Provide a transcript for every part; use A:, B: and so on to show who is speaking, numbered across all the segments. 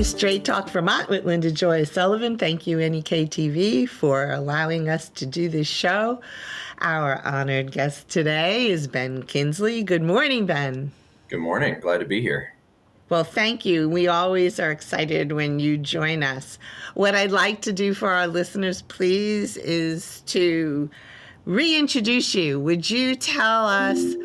A: to Straight Talk Vermont with Linda Joy Sullivan. Thank you, NEK-TV, for allowing us to do this show. Our honored guest today is Ben Kinsley. Good morning, Ben.
B: Good morning. Glad to be here.
A: Well, thank you. We always are excited when you join us. What I'd like to do for our listeners, please, is to reintroduce you. Would you tell us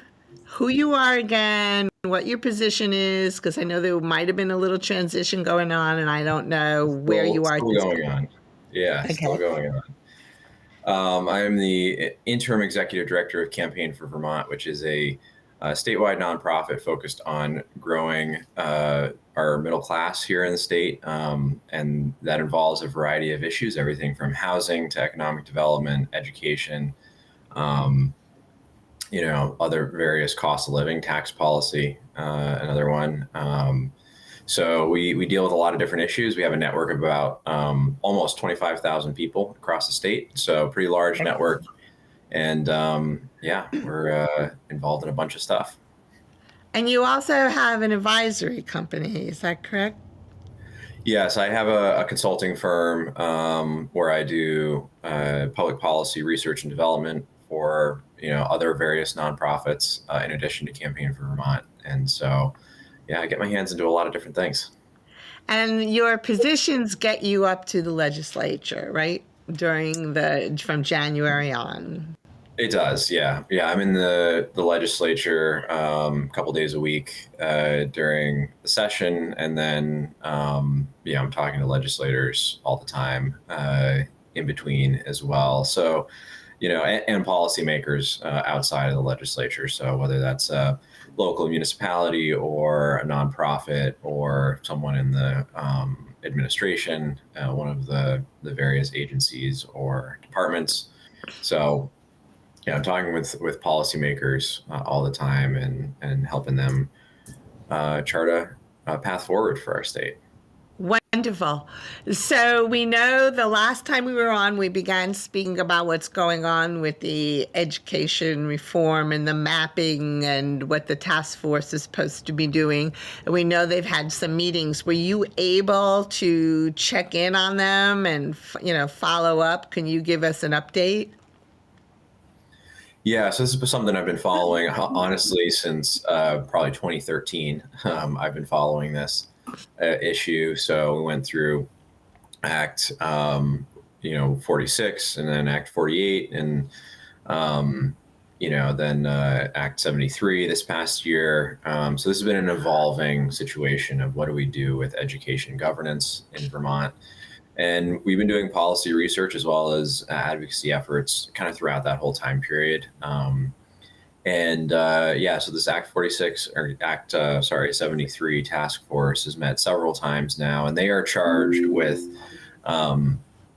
A: who you are again, what your position is? Because I know there might have been a little transition going on, and I don't know where you are.
B: Still going on. Yeah,
A: Okay.
B: Still going on. I am the interim executive director of Campaign for Vermont, which is a statewide nonprofit focused on growing our middle class here in the state. And that involves a variety of issues, everything from housing to economic development, education, other various cost of living, tax policy, another one. So we deal with a lot of different issues. We have a network of about almost 25,000 people across the state. So pretty large network. And we're involved in a bunch of stuff.
A: And you also have an advisory company, is that correct?
B: Yes, I have a consulting firm where I do public policy research and development for other various nonprofits in addition to Campaign for Vermont. And so, yeah, I get my hands into a lot of different things.
A: And your positions get you up to the legislature, right? From January on.
B: It does, yeah. I'm in the legislature a couple days a week during the session, and then I'm talking to legislators all the time in between as well. So, and policymakers outside of the legislature. So whether that's a local municipality or a nonprofit or someone in the administration, one of the various agencies or departments. So, I'm talking with policymakers all the time and helping them chart a path forward for our state.
A: Wonderful. So we know the last time we were on, we began speaking about what's going on with the education reform and the mapping and what the task force is supposed to be doing. And we know they've had some meetings. Were you able to check in on them and follow up? Can you give us an update?
B: Yeah, so this is something I've been following, honestly, since probably 2013. I've been following this issue. So we went through Act 46 and then Act 48 and then Act 73 this past year. So this has been an evolving situation of what do we do with education governance in Vermont. And we've been doing policy research as well as advocacy efforts kind of throughout that whole time period. So this Act 46 or Act 73 task force has met several times now, and they are charged with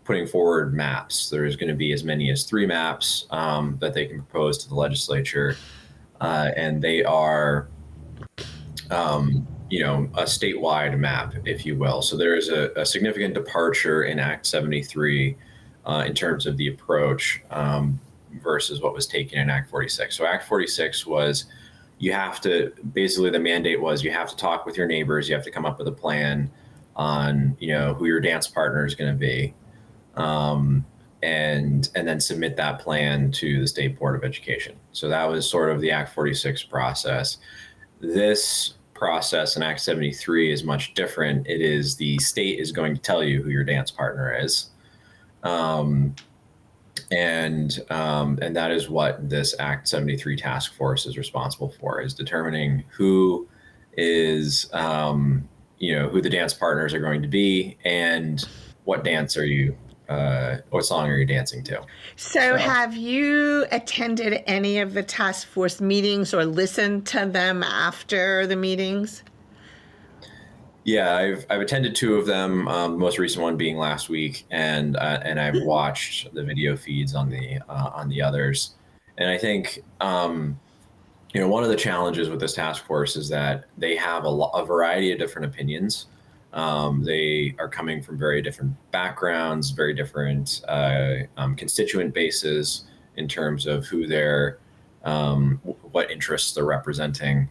B: putting forward maps. There's going to be as many as 3 maps that they can propose to the legislature, and they are a statewide map, if you will. So there is a significant departure in Act 73 in terms of the approach versus what was taken in Act 46. So Act 46 was the mandate was you have to talk with your neighbors, you have to come up with a plan on, who your dance partner is going to be, and then submit that plan to the State Board of Education. So that was sort of the Act 46 process. This process in Act 73 is much different. It is the state is going to tell you who your dance partner is. And that is what this Act 73 task force is responsible for, is determining who is, who the dance partners are going to be and what song are you dancing to?
A: So have you attended any of the task force meetings or listened to them after the meetings?
B: Yeah, I've attended 2 of them. The most recent one being last week, and I've watched the video feeds on the others. And I think one of the challenges with this task force is that they have a variety of different opinions. They are coming from very different backgrounds, very different constituent bases in terms of who they're, what interests they're representing.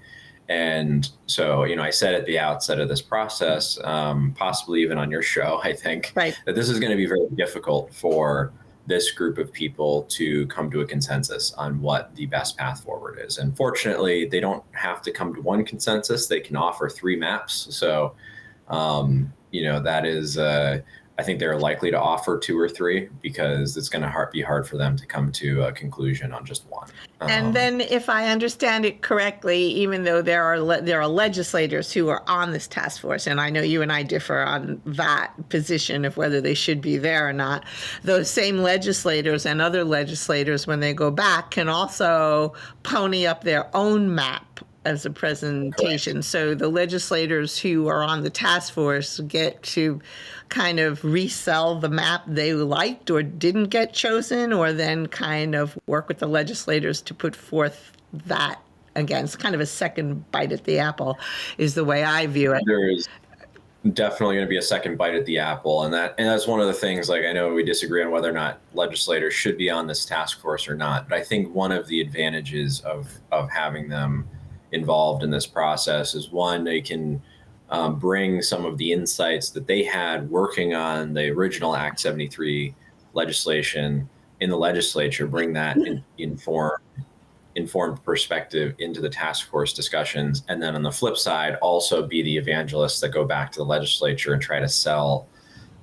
B: And so, I said at the outset of this process, possibly even on your show, I think,
A: Right.
B: that this is going to be very difficult for this group of people to come to a consensus on what the best path forward is. And fortunately, they don't have to come to one consensus. They can offer 3 maps. So, that is, I think they're likely to offer 2 or 3 because it's going to be hard for them to come to a conclusion on just one.
A: And then, if I understand it correctly, even though there are legislators who are on this task force, and I know you and I differ on that position of whether they should be there or not, those same legislators and other legislators, when they go back, can also pony up their own map as a presentation.
B: Correct.
A: So the legislators who are on the task force get to kind of resell the map they liked or didn't get chosen, or then kind of work with the legislators to put forth that again. It's kind of a second bite at the apple is the way I view it.
B: There is definitely going to be a second bite at the apple, and that's one of the things. Like, I know we disagree on whether or not legislators should be on this task force or not, but I think one of the advantages of having them involved in this process is, one, they can bring some of the insights that they had working on the original Act 73 legislation in the legislature, bring that informed perspective into the task force discussions. And then on the flip side, also be the evangelists that go back to the legislature and try to sell,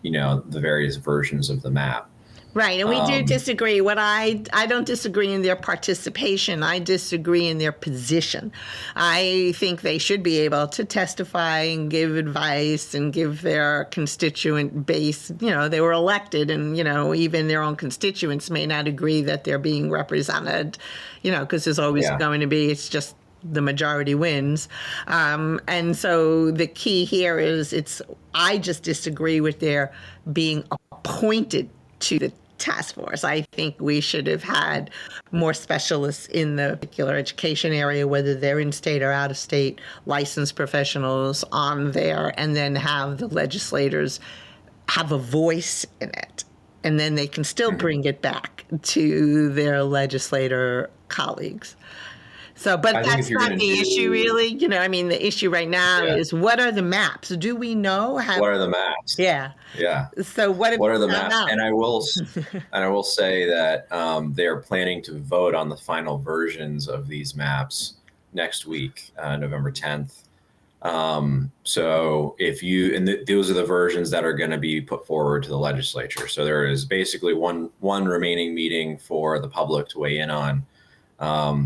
B: the various versions of the map.
A: Right, and we do disagree. What I don't disagree in their participation. I disagree in their position. I think they should be able to testify and give advice and give their constituent base. They were elected, and even their own constituents may not agree that they're being represented. Because there's always going to be. It's just the majority wins. And so the key here is I just disagree with their being appointed to the task force. I think we should have had more specialists in the particular education area, whether they're in state or out of state, licensed professionals on there, and then have the legislators have a voice in it. And then they can still bring it back to their legislator colleagues. So, but that's not the issue, really. The issue right now is, what are the maps? Do we know?
B: What are the maps?
A: Yeah.
B: Yeah.
A: So what
B: are the maps? And I will say that they are planning to vote on the final versions of these maps next week, November 10th. So those are the versions that are going to be put forward to the legislature. So there is basically one remaining meeting for the public to weigh in on.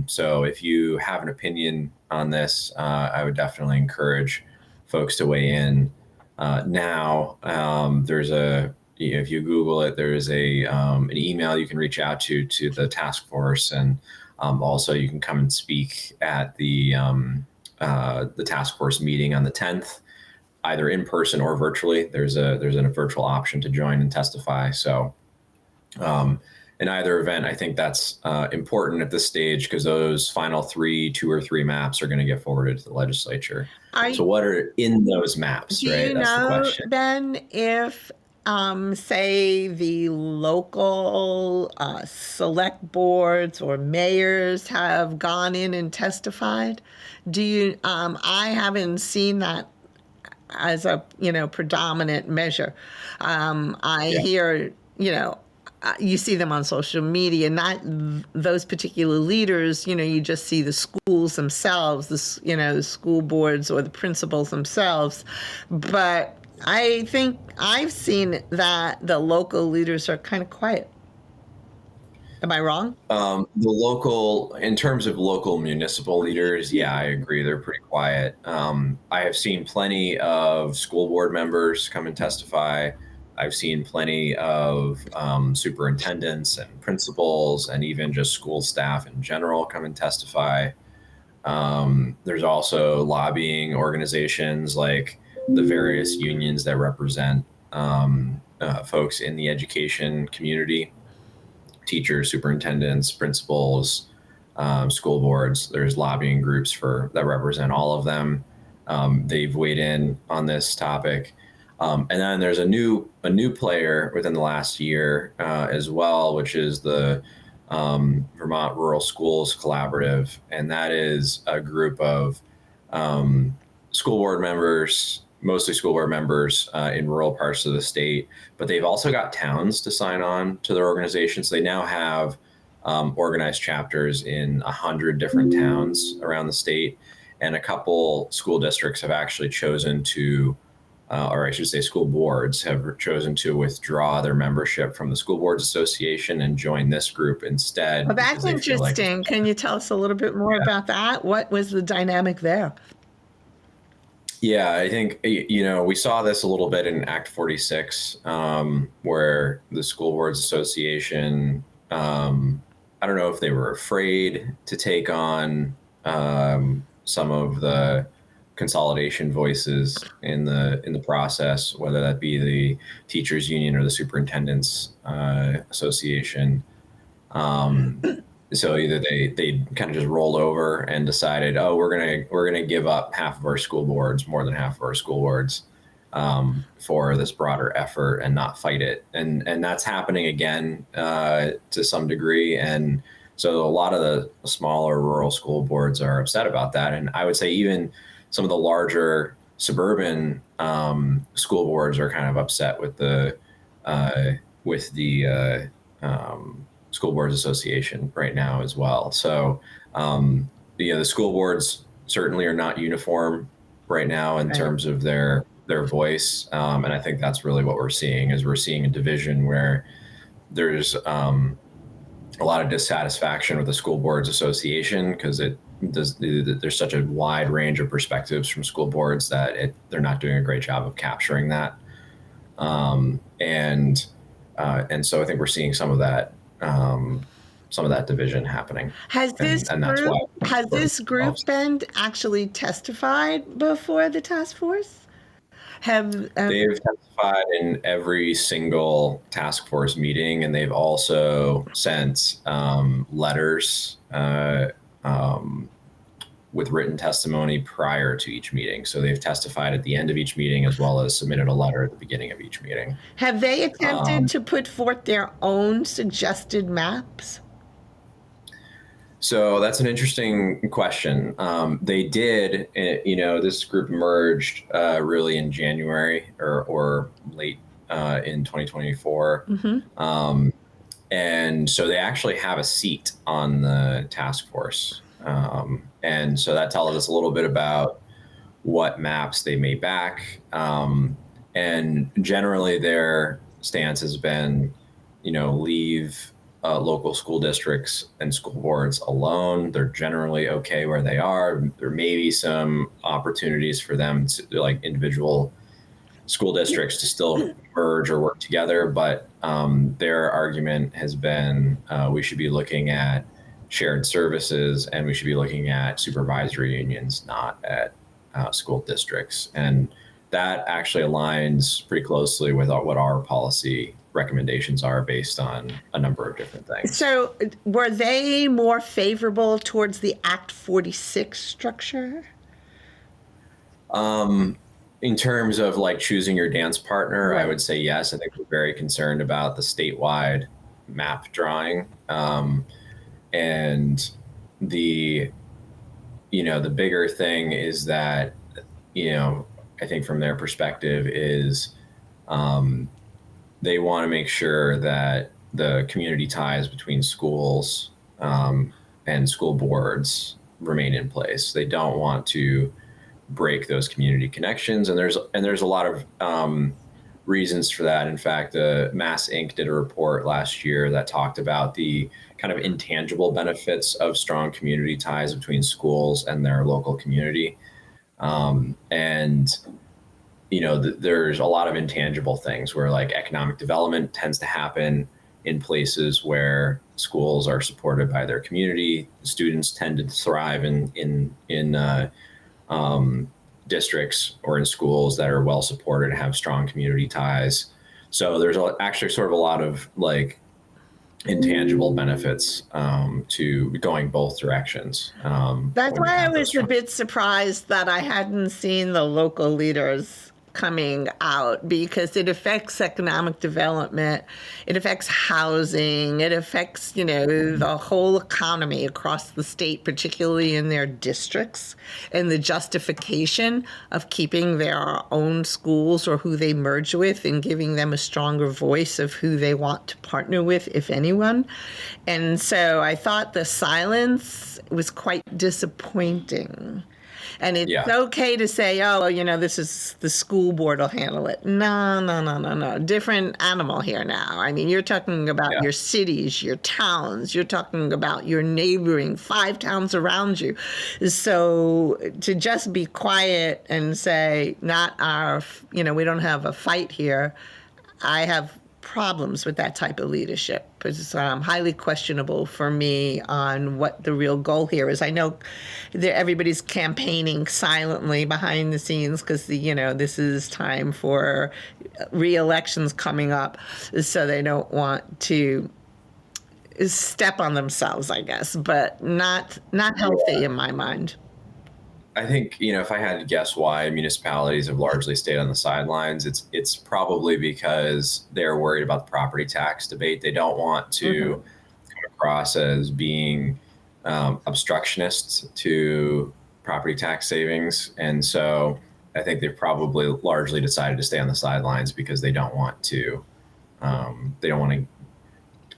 B: So if you have an opinion on this, I would definitely encourage folks to weigh in now. If you Google it, there is an email you can reach out to the task force, and also you can come and speak at the task force meeting on the 10th, either in person or virtually. There's a virtual option to join and testify. So. In either event, I think that's important at this stage, because those final 2 or 3 maps are going to get forwarded to the legislature. So what are in those maps, right? That's the question.
A: Ben, if, say, the local select boards or mayors have gone in and testified, I haven't seen that as a, predominant measure. I hear, you see them on social media, not those particular leaders. You just see the schools themselves, the school boards or the principals themselves. But I think I've seen that the local leaders are kind of quiet. Am I wrong?
B: In terms of local municipal leaders, yeah, I agree. They're pretty quiet. I have seen plenty of school board members come and testify. I've seen plenty of superintendents and principals, and even just school staff in general come and testify. There's also lobbying organizations like the various unions that represent folks in the education community, teachers, superintendents, principals, school boards. There's lobbying groups that represent all of them. They've weighed in on this topic. And then there's a new player within the last year as well, which is the Vermont Rural Schools Collaborative, and that is a group of school board members, mostly school board members in rural parts of the state, but they've also got towns to sign on to their organizations. They now have organized chapters in 100 different towns around the state, and a couple school districts have actually chosen to, or I should say school boards have chosen to withdraw their membership from the School Boards Association and join this group instead.
A: Well, that's
B: because they feel like
A: interesting. Can you tell us a little bit more about that? What was the dynamic there?
B: Yeah, I think, we saw this a little bit in Act 46, where the School Boards Association, I don't know if they were afraid to take on some of the consolidation voices in the process, whether that be the teachers union or the superintendents association. So either they kind of just rolled over and decided, oh, we're gonna give up half of our school boards, more than half of our school boards, for this broader effort and not fight it, and that's happening again to some degree, and so a lot of the smaller rural school boards are upset about that, and I would say even some of the larger suburban school boards are kind of upset with the School Boards Association right now as well. So, the school boards certainly are not uniform right now in terms of their voice, and I think that's really what we're seeing. Is we're seeing a division where there's a lot of dissatisfaction with the School Boards Association because there's such a wide range of perspectives from school boards that they're not doing a great job of capturing that, and so I think we're seeing some of that division happening.
A: Has this group been actually testified before the task force?
B: They've testified in every single task force meeting, and they've also sent letters with written testimony prior to each meeting. So they've testified at the end of each meeting as well as submitted a letter at the beginning of each meeting.
A: Have they attempted to put forth their own suggested maps?
B: So that's an interesting question. They did, this group emerged really in January or late in 2024.
A: Mm-hmm.
B: And so they actually have a seat on the task force. And so that tells us a little bit about what maps they may back. And generally their stance has been, leave local school districts and school boards alone. They're generally okay where they are. There may be some opportunities for them to, like individual school districts, to still merge or work together. But their argument has been we should be looking at shared services, and we should be looking at supervisory unions, not at school districts. And that actually aligns pretty closely with what our policy recommendations are based on a number of different things.
A: So were they more favorable towards the Act 46 structure?
B: In terms of like choosing your dance partner,
A: Right.
B: I would say yes. I think we're very concerned about the statewide map drawing. And the bigger thing is that, I think from their perspective is they want to make sure that the community ties between schools and school boards remain in place. They don't want to break those community connections, and there's a lot of reasons for that. In fact, Mass Inc. did a report last year that talked about the kind of intangible benefits of strong community ties between schools and their local community. There's a lot of intangible things where like economic development tends to happen in places where schools are supported by their community. Students tend to thrive in districts or in schools that are well supported and have strong community ties. So there's actually sort of a lot of like intangible benefits to going both directions.
A: That's why I was a bit surprised that I hadn't seen the local leaders coming out because it affects economic development, it affects housing, it affects, the whole economy across the state, particularly in their districts, and the justification of keeping their own schools or who they merge with and giving them a stronger voice of who they want to partner with, if anyone. And so I thought the silence was quite disappointing. And it's okay to say, oh, this is the school board will handle it. No, no, no, no, no. Different animal here now. I mean, you're talking about your cities, your towns. You're talking about your neighboring 5 towns around you. So to just be quiet and say, not our, we don't have a fight here, I have problems with that type of leadership. It's highly questionable for me on what the real goal here is. I know everybody's campaigning silently behind the scenes because this is time for re-elections coming up, so they don't want to step on themselves, I guess, but not healthy in my mind.
B: I think, if I had to guess why municipalities have largely stayed on the sidelines, it's probably because they're worried about the property tax debate. They don't want to come across as being obstructionists to property tax savings. And so I think they've probably largely decided to stay on the sidelines because they don't want to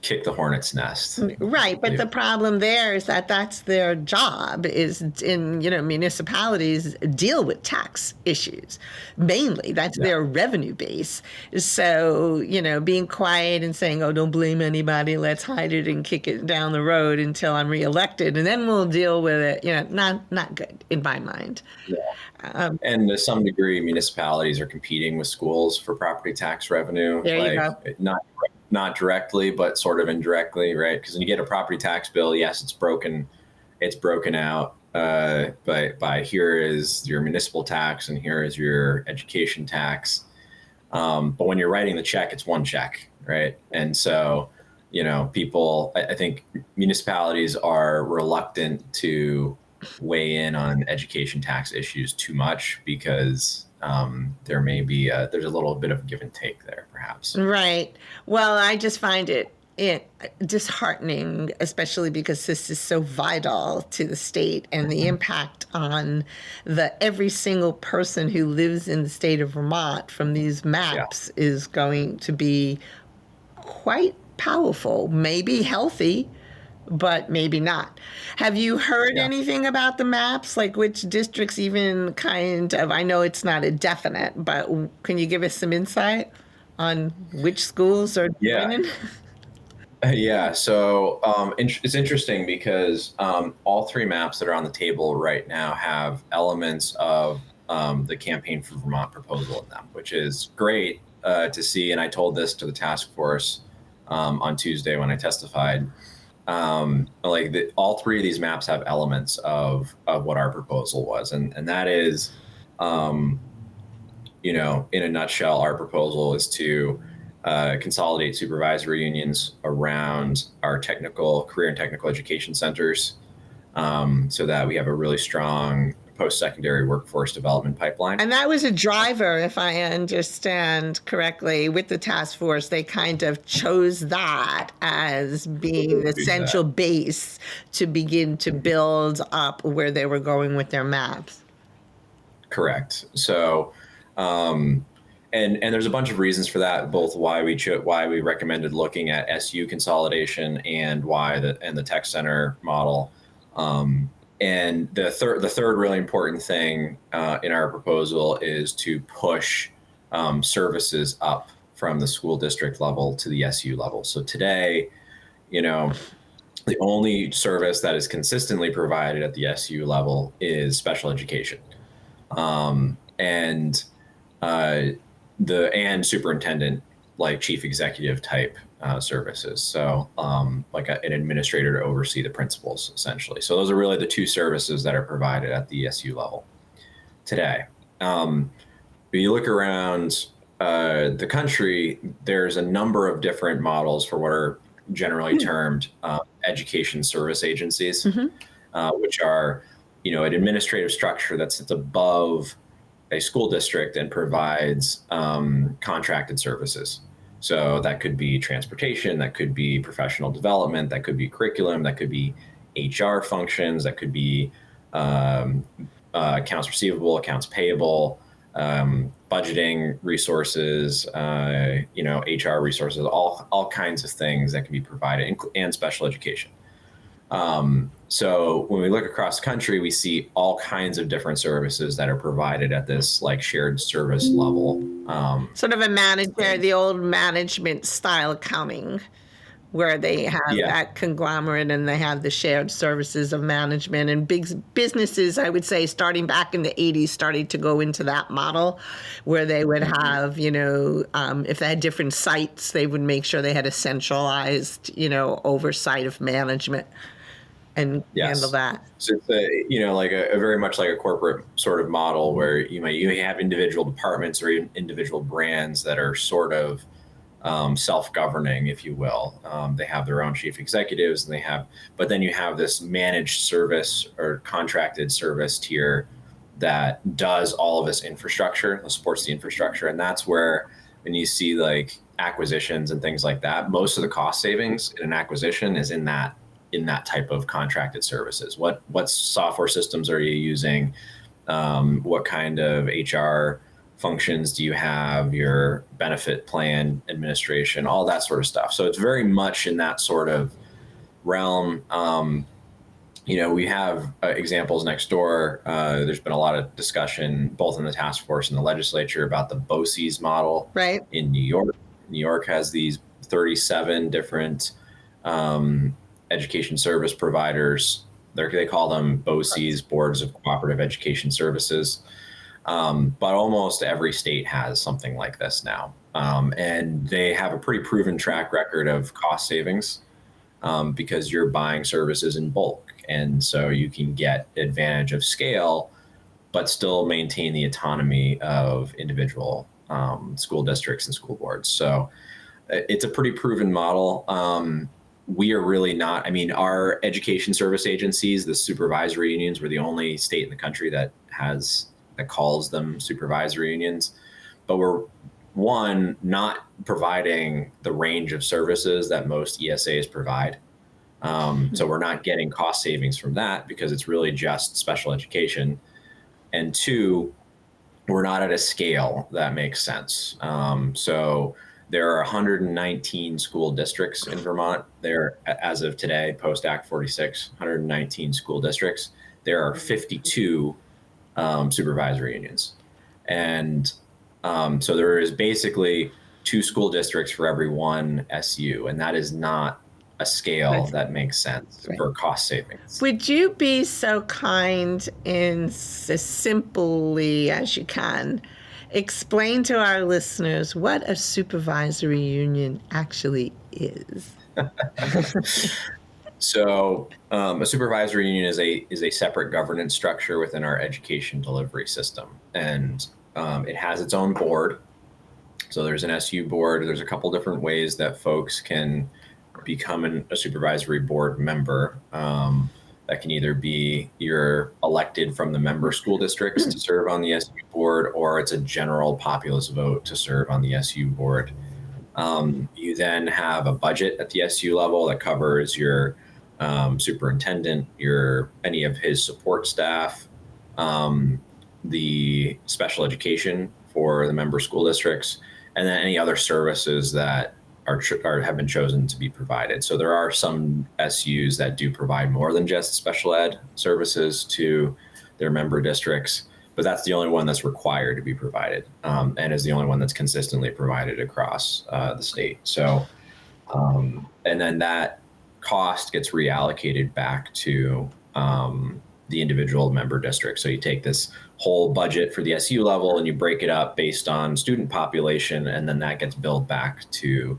B: kick the hornet's nest.
A: Right, but the problem there is that that's their job, is in municipalities deal with tax issues mainly. That's their revenue base. So being quiet and saying, oh, don't blame anybody, let's hide it and kick it down the road until I'm reelected and then we'll deal with it, not good in my mind.
B: And to some degree, municipalities are competing with schools for property tax revenue.
A: There you go.
B: Not directly, but sort of indirectly, right? Because when you get a property tax bill, yes, it's broken out by here is your municipal tax and here is your education tax. But when you're writing the check, it's one check, right? And so, people, I think municipalities are reluctant to weigh in on education tax issues too much because there may be there's a little bit of give and take there, perhaps.
A: Right. Well, I just find it disheartening, especially because this is so vital to the state and the impact on every single person who lives in the state of Vermont from these maps is going to be quite powerful, maybe healthy, but maybe not. Have you heard anything about the maps? Like which districts even kind of, I know it's not a definite, but can you give us some insight on which schools are joining?
B: Yeah. So it's interesting because all 3 maps that are on the table right now have elements of the Campaign for Vermont proposal in them, which is great to see. And I told this to the task force on Tuesday when I testified. All 3 of these maps have elements of what our proposal was. And that is, in a nutshell, our proposal is to consolidate supervisory unions around our career and technical education centers so that we have a really strong post-secondary workforce development pipeline.
A: And that was a driver, if I understand correctly, with the task force. They kind of chose that as being the central base to begin to build up where they were going with their maps.
B: Correct. So, and there's a bunch of reasons for that, both why we recommended looking at SU consolidation and the tech center model. And the third really important thing in our proposal is to push services up from the school district level to the SU level. So today, the only service that is consistently provided at the SU level is special education, and superintendent, like chief executive type services. So like an administrator to oversee the principals, essentially. So those are really the 2 services that are provided at the SU level today. When you look around the country, there's a number of different models for what are generally termed education service agencies, which are, an administrative structure that sits above a school district and provides contracted services. So that could be transportation, that could be professional development, that could be curriculum, that could be HR functions, that could be accounts receivable, accounts payable, budgeting resources, HR resources, all kinds of things that can be provided, and special education. So when we look across the country, we see all kinds of different services that are provided at this like shared service level.
A: Sort of the old management style accounting, where they have that conglomerate and they have the shared services of management, and big businesses, I would say, starting back in the 80s, started to go into that model where they would have, if they had different sites, they would make sure they had a centralized, oversight of management and handle that.
B: So it's a very much like a corporate sort of model where you have individual departments or even individual brands that are sort of self-governing, if you will. They have their own chief executives, but then you have this managed service or contracted service tier that does all of this infrastructure, supports the infrastructure. And that's where, when you see like acquisitions and things like that, most of the cost savings in an acquisition is in that type of contracted services. What software systems are you using? What kind of HR functions do you have? Your benefit plan administration, all that sort of stuff. So it's very much in that sort of realm. We have examples next door. There's been a lot of discussion both in the task force and the legislature about the BOCES model in New York. New York has these 37 different education service providers. They call them BOCES, Boards of Cooperative Education Services. But almost every state has something like this now. And they have a pretty proven track record of cost savings because you're buying services in bulk. And so you can get advantage of scale, but still maintain the autonomy of individual school districts and school boards. So it's a pretty proven model. We are really not, our education service agencies, the supervisory unions, we're the only state in the country that calls them supervisory unions, but we're not providing the range of services that most ESAs provide. So we're not getting cost savings from that because it's really just special education. And two, we're not at a scale that makes sense. So there are 119 school districts in Vermont. There, as of today, post Act 46, 119 school districts. There are 52 supervisory unions. And so there is basically 2 school districts for every 1 SU, and that is not a scale that makes sense for cost savings.
A: Would you be so kind and as simply as you can explain to our listeners what a supervisory union actually is?
B: So a supervisory union is a separate governance structure within our education delivery system. And it has its own board. So there's an SU board. There's a couple different ways that folks can become a supervisory board member. That can either be you're elected from the member school districts to serve on the SU board, or it's a general populace vote to serve on the SU board. You then have a budget at the SU level that covers your superintendent, any of his support staff, the special education for the member school districts, and then any other services that have been chosen to be provided. So there are some SUs that do provide more than just special ed services to their member districts, but that's the only one that's required to be provided, and is the only one that's consistently provided across the state. So, and then that cost gets reallocated back to the individual member district. So you take this whole budget for the SU level and you break it up based on student population, and then that gets billed back to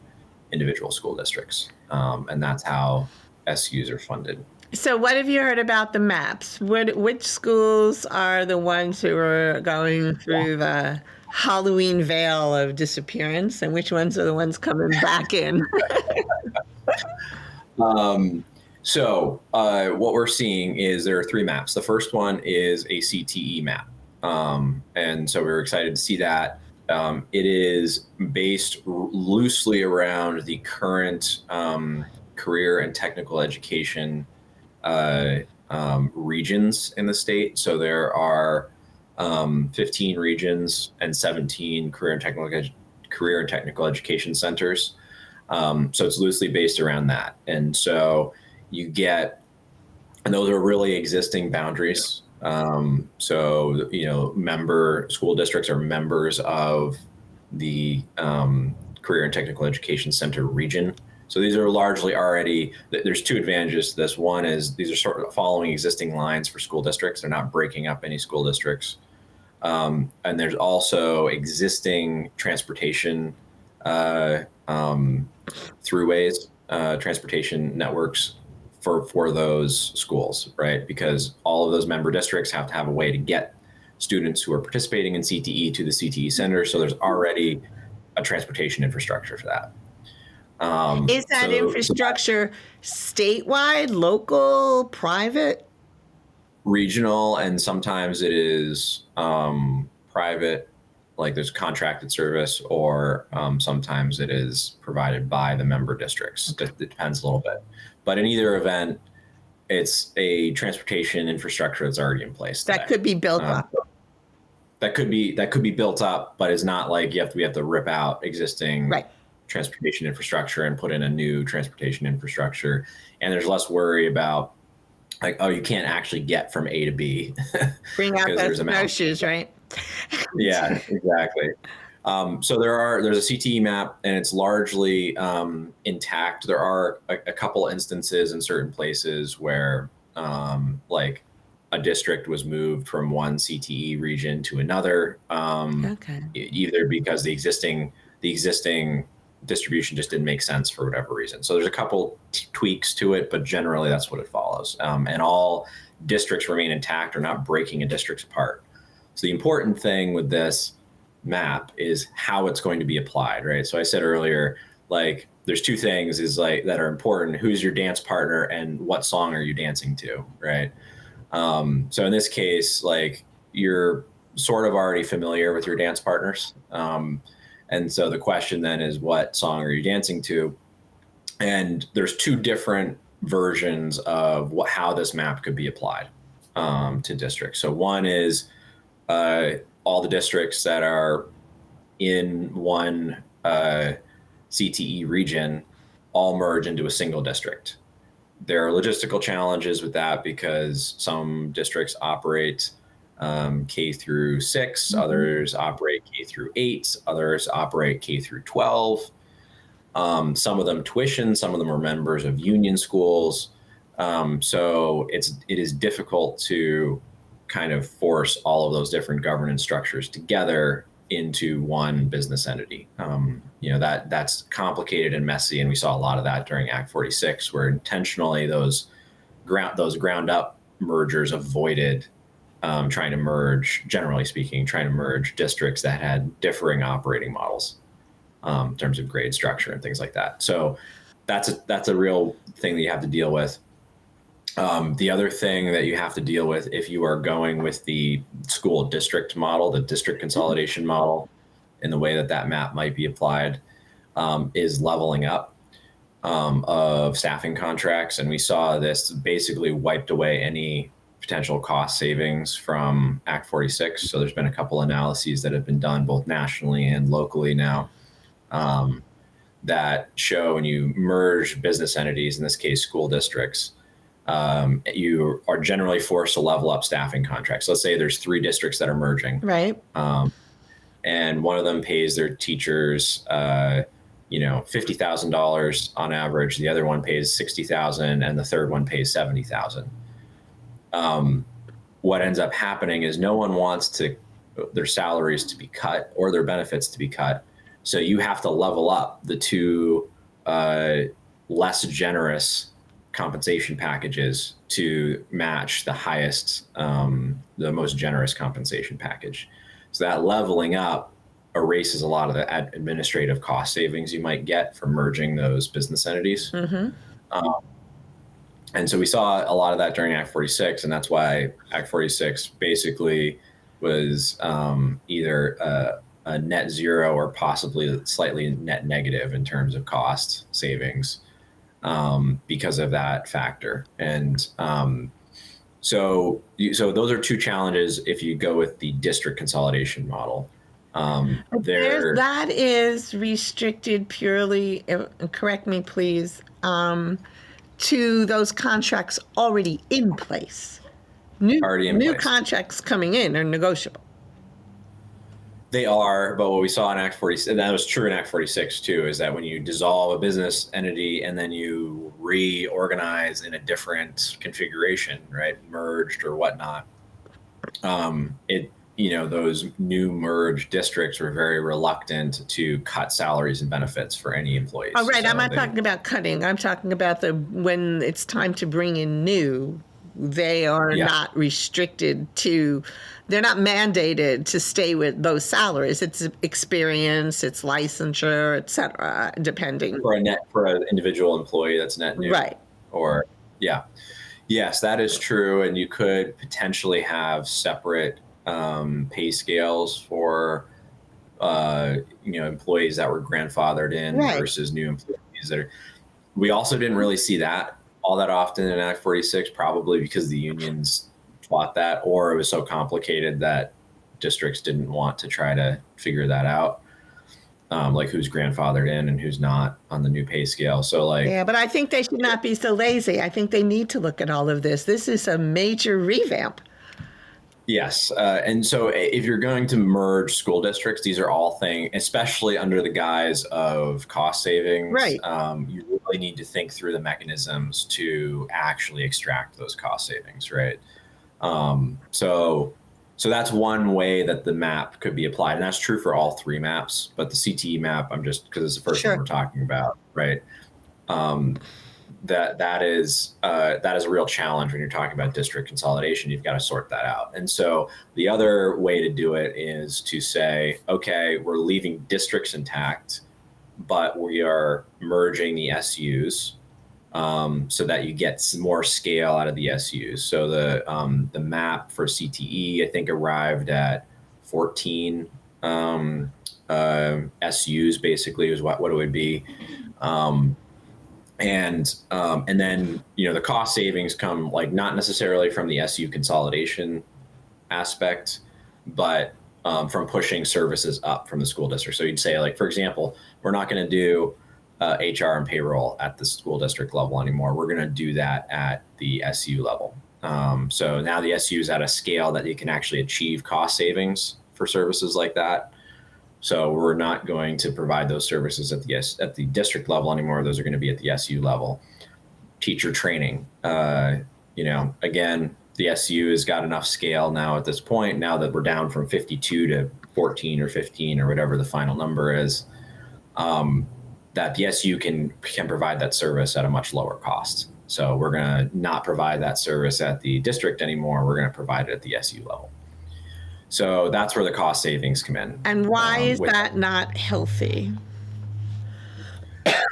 B: individual school districts. And that's how SUs are funded.
A: So what have you heard about the maps? Which schools are the ones who are going through the Halloween veil of disappearance, and which ones are the ones coming back in?
B: So what we're seeing is there are 3 maps. The first one is a CTE map. And so we were excited to see that. It is based loosely around the current career and technical education regions in the state. So there are 15 regions and 17 career and technical education centers. So it's loosely based around that. And so you get, and those are really existing boundaries. So, member school districts are members of the Career and Technical Education Center region. So these are largely already, there's two advantages to this. One is these are sort of following existing lines for school districts. They're not breaking up any school districts. And there's also existing transportation throughways, transportation networks for those schools, right? Because all of those member districts have to have a way to get students who are participating in CTE to the CTE center. So there's already a transportation infrastructure for that.
A: Is that infrastructure statewide, local, private?
B: Regional, and sometimes it is private, like there's contracted service, or sometimes it is provided by the member districts. Okay. It depends a little bit. But in either event, it's a transportation infrastructure that's already in place today.
A: That could be built up.
B: That could be built up, but it's not like we have to rip out existing transportation infrastructure and put in a new transportation infrastructure. And there's less worry about like, oh, you can't actually get from A to B.
A: Bring out those snowshoes, right?
B: Yeah, exactly. So there's a CTE map, and it's largely intact. There are a couple instances in certain places where like a district was moved from one CTE region to another, either because the existing distribution just didn't make sense for whatever reason. So there's a couple tweaks to it, but generally that's what it follows. And all districts remain intact or not breaking a district apart. So the important thing with this map is how it's going to be applied, right? So I said earlier, like there's two things that are important: who's your dance partner and what song are you dancing to, right? So in this case, like you're sort of already familiar with your dance partners. And so the question then is, what song are you dancing to? And there's two different versions of how this map could be applied to districts. So one is all the districts that are in one CTE region all merge into a single district. There are logistical challenges with that because some districts operate K through 6, others operate K through 8, others operate K through 12. Some of them tuition, some of them are members of union schools. So it is difficult to kind of force all of those different governance structures together into one business entity. That's complicated and messy, and we saw a lot of that during Act 46, where intentionally those ground up mergers avoided trying to merge districts that had differing operating models in terms of grade structure and things like that. So that's a real thing that you have to deal with. The other thing that you have to deal with if you are going with the school district model, the district consolidation model, in the way that map might be applied, is leveling up of staffing contracts. And we saw this basically wiped away any potential cost savings from Act 46. So there's been a couple analyses that have been done both nationally and locally now that show when you merge business entities, in this case school districts, you are generally forced to level up staffing contracts. Let's say there's 3 districts that are merging.
A: Right.
B: And one of them pays their teachers, $50,000 on average. The other one pays $60,000, and the third one pays $70,000. What ends up happening is no one wants their salaries to be cut or their benefits to be cut. So you have to level up the two less generous compensation packages to match the highest, the most generous compensation package. So that leveling up erases a lot of the administrative cost savings you might get from merging those business entities. And so we saw a lot of that during Act 46, and that's why Act 46 basically was either a net zero or possibly slightly net negative in terms of cost savings because of that factor. And so those are two challenges if you go with the district consolidation model.
A: That is restricted purely, correct me please, to those contracts already in place. New contracts coming in are negotiable.
B: They are, but what we saw in Act 46, and that was true in Act 46 too, is that when you dissolve a business entity and then you reorganize in a different configuration, right, merged or whatnot, those new merged districts were very reluctant to cut salaries and benefits for any employees.
A: Oh, right. I'm not talking about cutting. I'm talking about when it's time to bring in new, they are not restricted to, they're not mandated to stay with those salaries. It's experience, it's licensure, et cetera, depending.
B: For an individual employee that's net new.
A: Right.
B: Or, yes, that is true. And you could potentially have separate pay scales for employees that were grandfathered in versus new employees that are. We also didn't really see that all that often in Act 46, probably because the unions fought that, or it was so complicated that districts didn't want to try to figure that out, like who's grandfathered in and who's not on the new pay scale. So
A: but I think they should not be so lazy. I think they need to look at all of this. This is a major revamp.
B: Yes. And so if you're going to merge school districts, these are all things, especially under the guise of cost savings.
A: Right.
B: You really need to think through the mechanisms to actually extract those cost savings. Right. So that's one way that the map could be applied. And that's true for all three maps. But the CTE map, because it's the first one we're talking about. Right. That is a real challenge when you're talking about district consolidation. You've got to sort that out. And so the other way to do it is to say, okay, we're leaving districts intact, but we are merging the SUs so that you get some more scale out of the SUs. So the map for CTE, I think, arrived at 14 SUs, basically, is what it would be. And then, the cost savings come not necessarily from the SU consolidation aspect, but from pushing services up from the school district. So you'd say, for example, we're not going to do HR and payroll at the school district level anymore. We're going to do that at the SU level. So now the SU is at a scale that you can actually achieve cost savings for services like that. So we're not going to provide those services at the district level anymore. Those are going to be at the SU level. Teacher training, again, the SU has got enough scale now at this point, now that we're down from 52 to 14 or 15 or whatever the final number is, that the SU can provide that service at a much lower cost. So we're going to not provide that service at the district anymore. We're going to provide it at the SU level. So that's where the cost savings come in.
A: And why is that not healthy?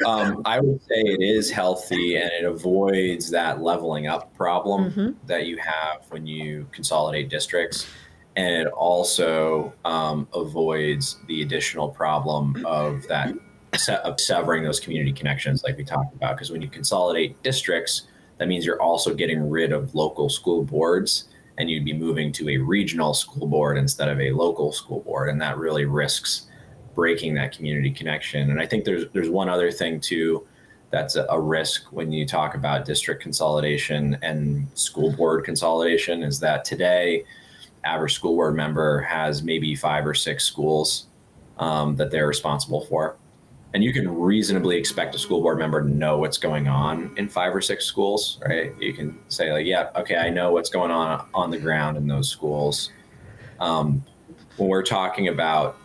B: I would say it is healthy, and it avoids that leveling up problem that you have when you consolidate districts. And it also avoids the additional problem of severing those community connections like we talked about. Because when you consolidate districts, that means you're also getting rid of local school boards, and you'd be moving to a regional school board instead of a local school board. And that really risks breaking that community connection. And I think there's one other thing too that's a risk when you talk about district consolidation and school board consolidation, is that today average school board member has maybe 5 or 6 schools that they're responsible for. And you can reasonably expect a school board member to know what's going on in 5 or 6 schools, right? You can say I know what's going on the ground in those schools. When we're talking about,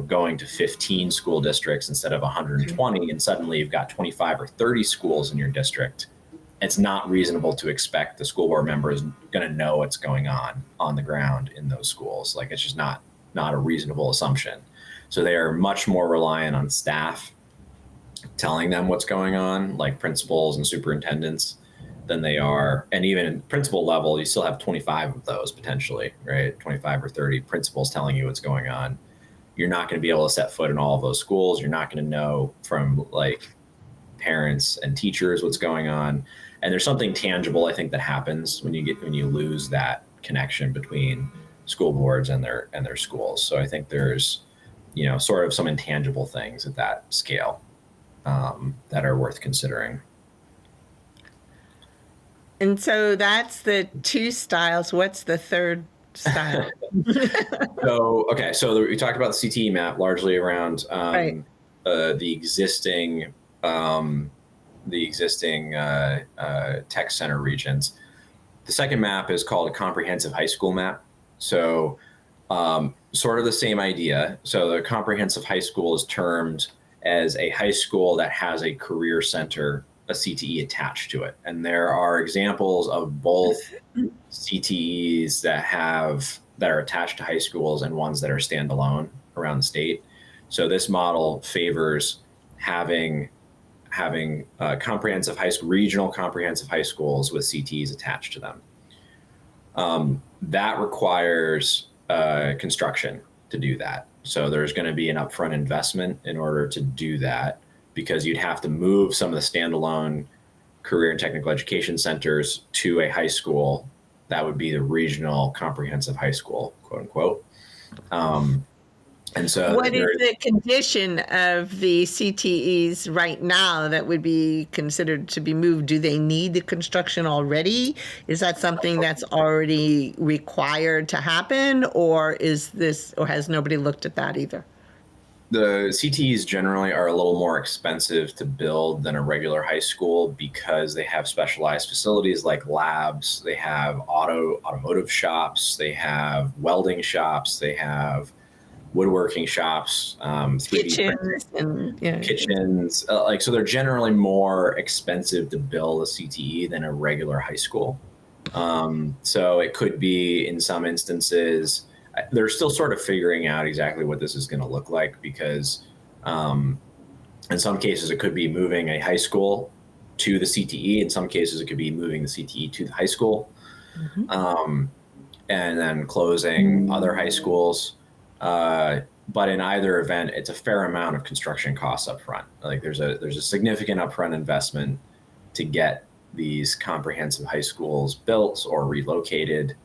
B: going to 15 school districts instead of 120, and suddenly you've got 25 or 30 schools in your district, it's not reasonable to expect the school board member is going to know what's going on the ground in those schools. It's just not a reasonable assumption. So they are much more reliant on staff telling them what's going on, like principals and superintendents, than they are. And even in principal level, you still have 25 of those potentially, right? 25 or 30 principals telling you what's going on. You're not going to be able to set foot in all of those schools. You're not going to know from like parents and teachers what's going on. And there's something tangible, I think, that happens when you lose that connection between school boards and their schools. So I think there's, sort of some intangible things at that scale that are worth considering.
A: And so that's the two styles. What's the third style?
B: So we talked about the CTE map largely around
A: Right.
B: the existing tech center regions. The second map is called a comprehensive high school map. So sort of the same idea. So the comprehensive high school is termed as a high school that has a career center, a CTE attached to it. And there are examples of both CTEs that are attached to high schools and ones that are standalone around the state. So this model favors having comprehensive high school, regional comprehensive high schools with CTEs attached to them. That requires construction to do that. So there's going to be an upfront investment in order to do that, because you'd have to move some of the standalone career and technical education centers to a high school that would be the regional comprehensive high school, quote unquote. And so
A: what is the condition of the CTEs right now that would be considered to be moved? Do they need the construction already? Is that something that's already required to happen, or has nobody looked at that either?
B: The CTEs generally are a little more expensive to build than a regular high school because they have specialized facilities like labs, they have automotive shops, they have welding shops, they have woodworking shops, 3D kitchens. So they're generally more expensive to build a CTE than a regular high school. So it could be, in some instances, they're still sort of figuring out exactly what this is going to look like, because in some cases it could be moving a high school to the CTE. In some cases it could be moving the CTE to the high school, and then closing other high schools. But in either event, it's a fair amount of construction costs up front. Like there's a significant upfront investment to get these comprehensive high schools built or relocated.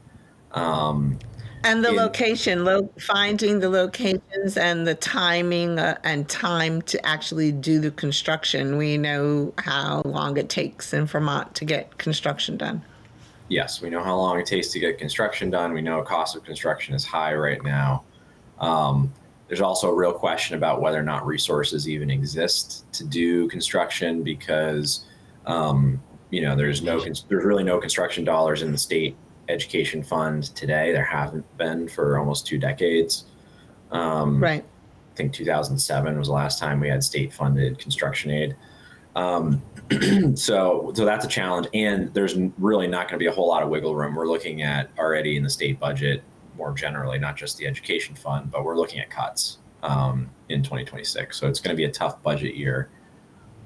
A: And the location, finding the locations and the timing and time to actually do the construction. We know how long it takes in Vermont to get construction done.
B: Yes, we know how long it takes to get construction done. We know cost of construction is high right now. There's also a real question about whether or not resources even exist to do construction, because there's really no construction dollars in the state education fund today. There haven't been for almost 2 decades.
A: Right.
B: I think 2007 was the last time we had state funded construction aid. So that's a challenge, and there's really not going to be a whole lot of wiggle room. We're looking at already in the state budget, more generally, not just the education fund, but we're looking at cuts in 2026. So it's going to be a tough budget year.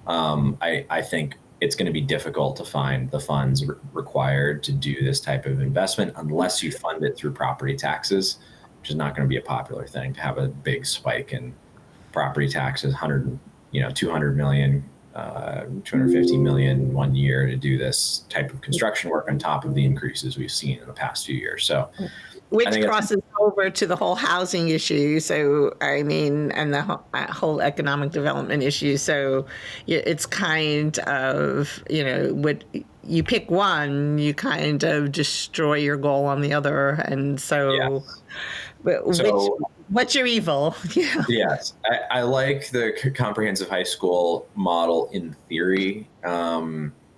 B: I think it's going to be difficult to find the funds required to do this type of investment unless you fund it through property taxes, which is not going to be a popular thing, to have a big spike in property taxes, 200 million, 250 million 1 year to do this type of construction work on top of the increases we've seen in the past few years. So,
A: which crosses over to the whole housing issue. So, and the whole economic development issue. So it's kind of, what you pick one, you kind of destroy your goal on the other. And so, what's your evil? Yeah.
B: Yes, I like the comprehensive high school model in theory,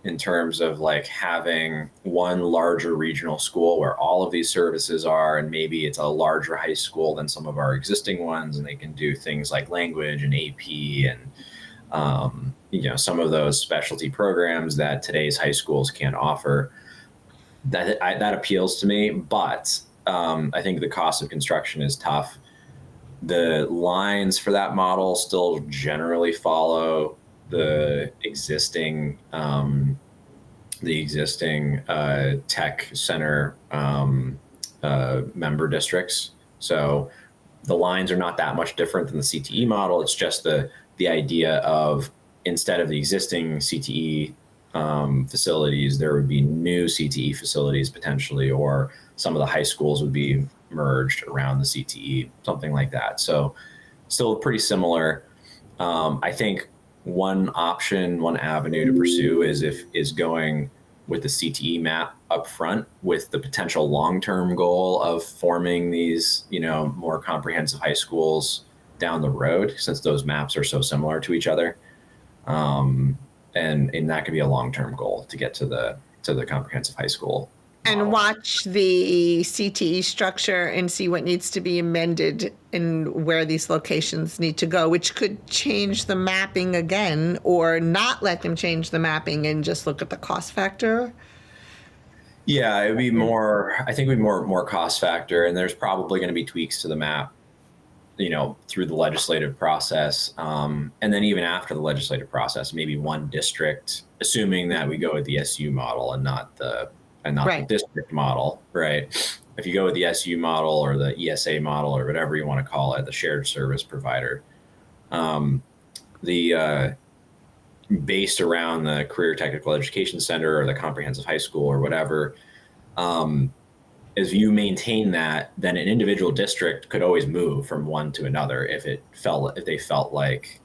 B: in terms of like having one larger regional school where all of these services are, and maybe it's a larger high school than some of our existing ones, and they can do things like language and AP and some of those specialty programs that today's high schools can't offer. That appeals to me, but I think the cost of construction is tough. The lines for that model still generally follow the existing the existing tech center member districts. So the lines are not that much different than the CTE model. It's just the idea of, instead of the existing CTE facilities, there would be new CTE facilities potentially, or some of the high schools would be merged around the CTE, something like that. So still pretty similar. I think one option, one avenue to pursue is going with the CTE map up front, with the potential long-term goal of forming these, more comprehensive high schools down the road, since those maps are so similar to each other. And that could be a long-term goal to get to the comprehensive high school model.
A: And watch the CTE structure and see what needs to be amended and where these locations need to go, which could change the mapping again, or not let them change the mapping and just look at the cost factor.
B: Yeah, it would be more, I think it would be more cost factor, and there's probably going to be tweaks to the map, through the legislative process. And then even after the legislative process, maybe one district, assuming that we go with the SU model and not the
A: Right.
B: district model, right? If you go with the SU model or the ESA model or whatever you want to call it, the shared service provider, based around the Career Technical Education Center or the comprehensive high school or whatever, if you maintain that, then an individual district could always move from one to another if they felt like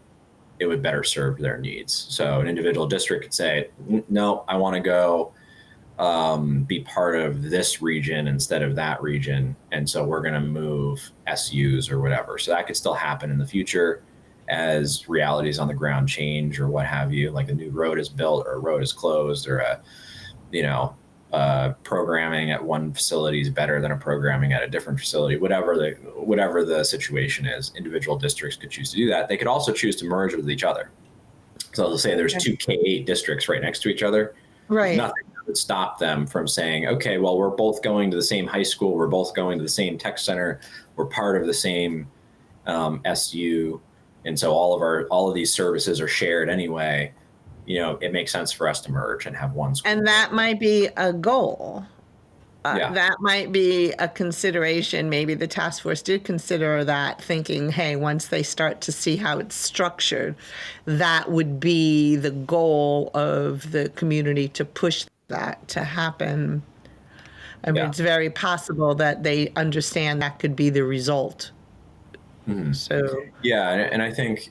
B: it would better serve their needs. So an individual district could say, no, I want to go be part of this region instead of that region, and so we're going to move SUs or whatever. So that could still happen in the future as realities on the ground change or what have you, like a new road is built or a road is closed, or programming at one facility is better than a programming at a different facility. Whatever the situation is, individual districts could choose to do that. They could also choose to merge with each other. So they'll say there's two K-8 districts right next to each other.
A: Right.
B: Nothing would stop them from saying, okay, well, we're both going to the same high school, we're both going to the same tech center, we're part of the same SU, and so all of these services are shared anyway. It makes sense for us to merge and have one school.
A: And that might be a goal.
B: Yeah.
A: That might be a consideration. Maybe the task force did consider that, thinking, hey, once they start to see how it's structured, that would be the goal of the community, to push that to happen. I mean,
B: Yeah.
A: it's very possible that they understand that could be the result.
B: Mm-hmm.
A: So
B: yeah, and I think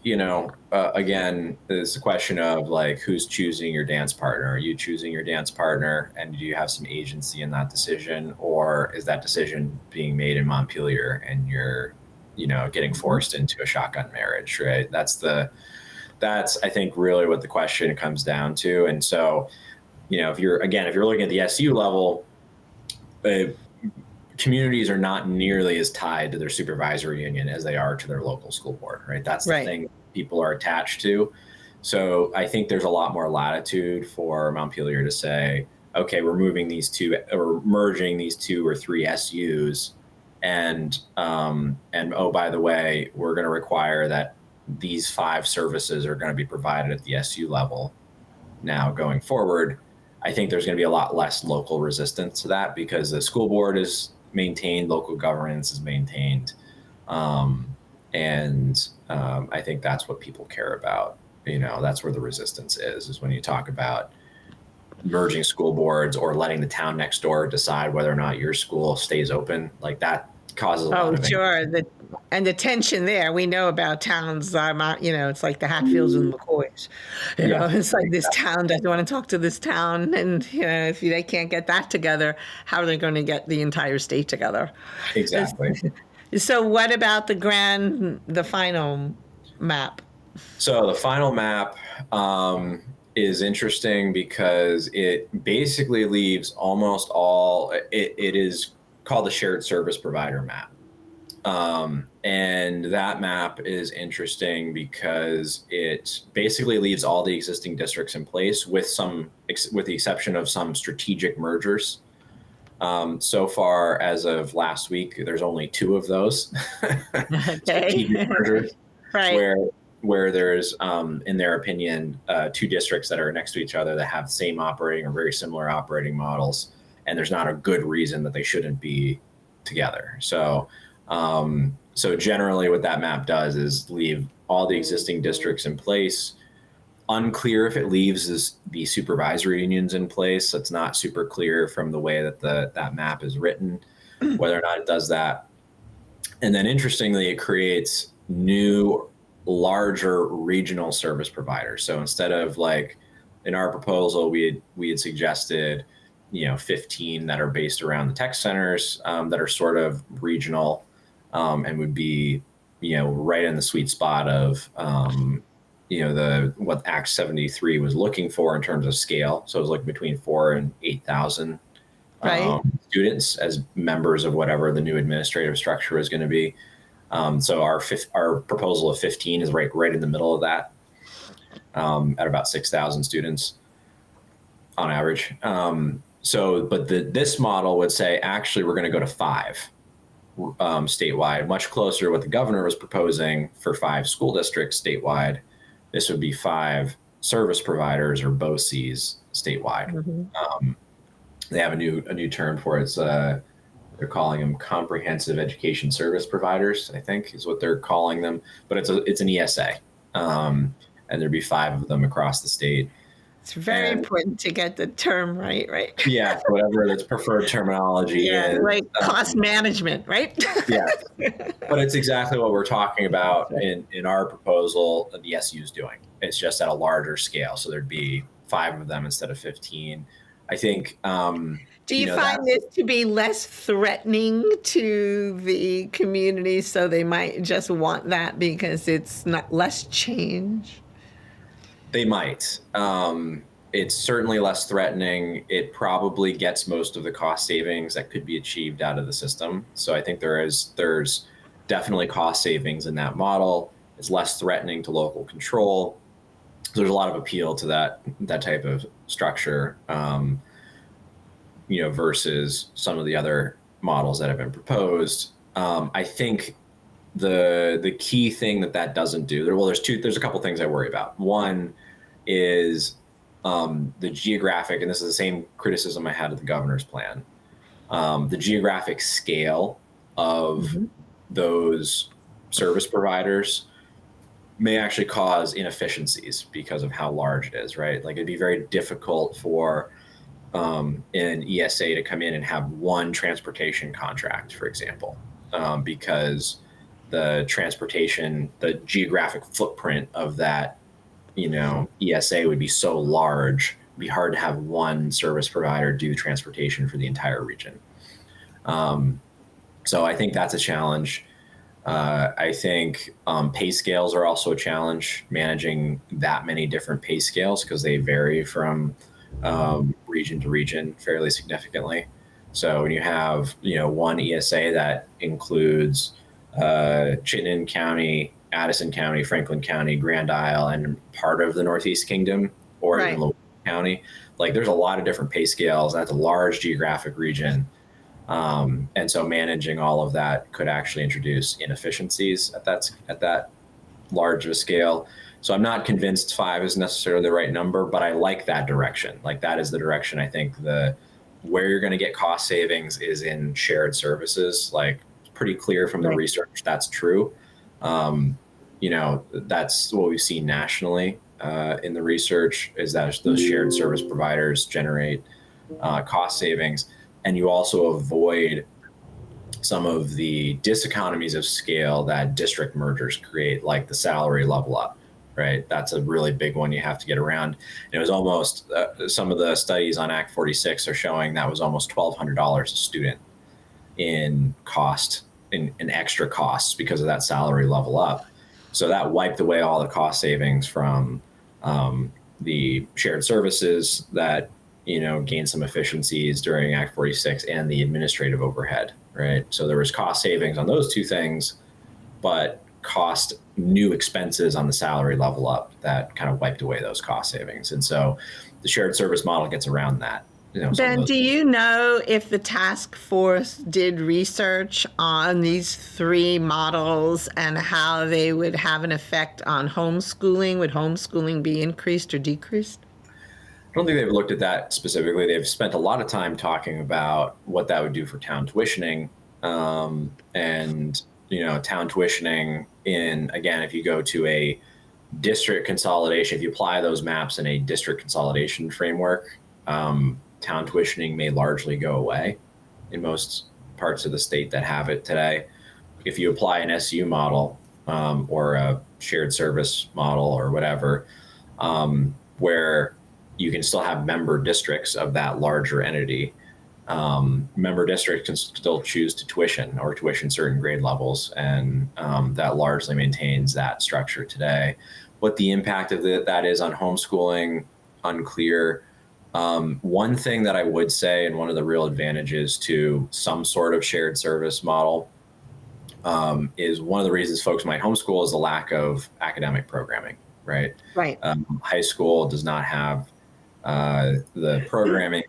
B: again, it's a question of like, who's choosing your dance partner? Are you choosing your dance partner, and do you have some agency in that decision, or is that decision being made in Montpelier and you're getting forced into a shotgun marriage, right? That's I think really what the question comes down to. And so if you're looking at the SU level, communities are not nearly as tied to their supervisory union as they are to their local school board, right? That's the thing people are attached to. So I think there's a lot more latitude for Montpelier to say, okay, we're moving these two, or merging these 2 or 3 SUs, and oh, by the way, we're going to require that these 5 services are going to be provided at the SU level. Now going forward, I think there's going to be a lot less local resistance to that, because the school board is maintained, local governance is maintained, and I think that's what people care about. That's where the resistance is when you talk about merging school boards or letting the town next door decide whether or not your school stays open. Like, that causes a lot of
A: sure. And the tension there, we know about towns, it's like the Hatfields and McCoys. It's like, this town doesn't want to talk to this town, and if they can't get that together, how are they going to get the entire state together?
B: Exactly.
A: So what about the final map?
B: So the final map is interesting because it basically leaves almost all, it is called the shared service provider map. And that map is interesting because it basically leaves all the existing districts in place, with the exception of some strategic mergers. So far, as of last week, there's only 2 of those strategic mergers,
A: Right.
B: where where there's, in their opinion, two districts that are next to each other that have the same operating or very similar operating models, and there's not a good reason that they shouldn't be together. So generally what that map does is leave all the existing districts in place. Unclear if it leaves the supervisory unions in place. It's not super clear from the way that that map is written, whether or not it does that. And then interestingly, it creates new, larger regional service providers. So instead of, like, in our proposal, we had suggested, 15 that are based around the tech centers, that are sort of regional, and would be, right in the sweet spot of, what Act 73 was looking for in terms of scale. So it was like between 4,000 and 8,000
A: Right.
B: students as members of whatever the new administrative structure is going to be. So our proposal of 15 is right in the middle of that, at about 6,000 students on average. But this model would say, actually, we're going to go to 5 statewide, much closer to what the governor was proposing for 5 school districts statewide. This would be 5 service providers, or BOCES, statewide.
A: Mm-hmm.
B: They have a new term for it. It's, they're calling them comprehensive education service providers, I think is what they're calling them. But it's an ESA, and there'd be 5 of them across the state.
A: It's very important to get the term right?
B: Yeah, whatever its preferred terminology is.
A: Like cost management, right?
B: Yeah, but it's exactly what we're talking about in our proposal the SU is doing. It's just at a larger scale. So there'd be 5 of them instead of 15. I think.
A: Do you find this to be less threatening to the community, so they might just want that because it's not less change?
B: They might. It's certainly less threatening. It probably gets most of the cost savings that could be achieved out of the system. So I think there's definitely cost savings in that model. It's less threatening to local control. So there's a lot of appeal to that type of structure, versus some of the other models that have been proposed. I think the key thing that doesn't do, there's a couple things I worry about. One is the geographic, and this is the same criticism I had of the governor's plan. The geographic scale of those service providers may actually cause inefficiencies because of how large it is, right? Like, it'd be very difficult for an ESA to come in and have one transportation contract, for example, because the geographic footprint of that, ESA would be so large, it'd be hard to have one service provider do transportation for the entire region. So I think that's a challenge. I think pay scales are also a challenge, managing that many different pay scales, because they vary from region to region fairly significantly. So when you have, one ESA that includes Chittenden County, Addison County, Franklin County, Grand Isle, and part of the Northeast Kingdom, or even Louisiana County, like, there's a lot of different pay scales. That's a large geographic region. And so managing all of that could actually introduce inefficiencies at that large of a scale. So I'm not convinced 5 is necessarily the right number, but I like that direction. Like, that is the direction. I think where you're going to get cost savings is in shared services. Like, it's pretty clear from the research that's true. That's what we've seen nationally in the research, is that those shared service providers generate cost savings. And you also avoid some of the diseconomies of scale that district mergers create, like the salary level up, right? That's a really big one you have to get around. And it was almost, some of the studies on Act 46 are showing that was almost $1,200 a student in cost, in extra costs because of that salary level up. So that wiped away all the cost savings from the shared services that gain some efficiencies during Act 46, and the administrative overhead, right? So there was cost savings on those 2 things, but new expenses on the salary level up that kind of wiped away those cost savings. And so the shared service model gets around that. some of
A: Ben,
B: those.
A: do you know if the task force did research on these three models and how they would have an effect on homeschooling? Would homeschooling be increased or decreased?
B: I don't think they've looked at that specifically. They've spent a lot of time talking about what that would do for town tuitioning, and town tuitioning in, again, if you go to a district consolidation, if you apply those maps in a district consolidation framework, town tuitioning may largely go away in most parts of the state that have it today. If you apply an SU model, or a shared service model or whatever, where you can still have member districts of that larger entity. Member districts can still choose to tuition or tuition certain grade levels, and that largely maintains that structure today. What the impact of that is on homeschooling, unclear. One thing that I would say, and one of the real advantages to some sort of shared service model, is one of the reasons folks might homeschool is the lack of academic programming, right?
A: Right.
B: High school does not have the programming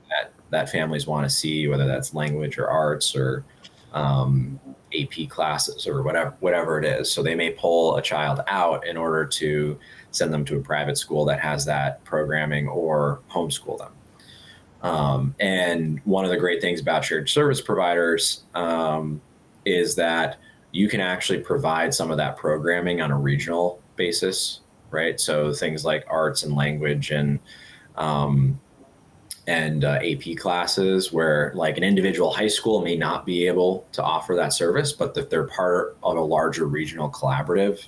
B: that families want to see, whether that's language or arts or AP classes or whatever it is. So they may pull a child out in order to send them to a private school that has that programming or homeschool them. And one of the great things about shared service providers is that you can actually provide some of that programming on a regional basis, right? So things like arts and language and AP classes, where like an individual high school may not be able to offer that service, but if they're part of a larger regional collaborative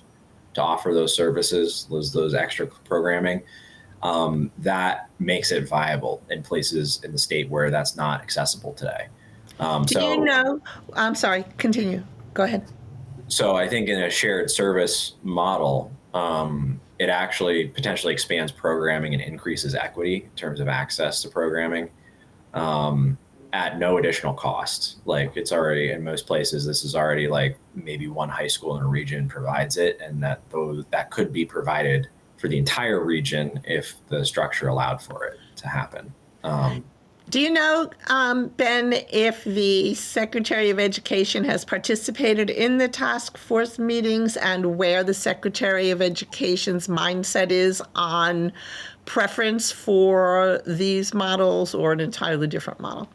B: to offer those services, those extra programming, that makes it viable in places in the state where that's not accessible today.
A: Do you know? I'm sorry, continue. Go ahead.
B: So I think in a shared service model, it actually potentially expands programming and increases equity in terms of access to programming at no additional cost. Like, it's already, in most places, this is already like maybe one high school in a region provides it, and that could be provided for the entire region if the structure allowed for it to happen.
A: Do you know, Ben, if the Secretary of Education has participated in the task force meetings and where the Secretary of Education's mindset is on preference for these models or an entirely different model?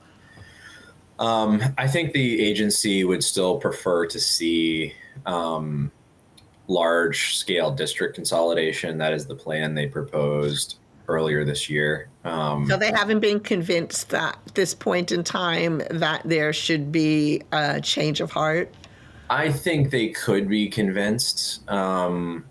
B: I think the agency would still prefer to see large-scale district consolidation. That is the plan they proposed earlier this year.
A: So they haven't been convinced that at this point in time that there should be a change of heart?
B: I think they could be convinced. My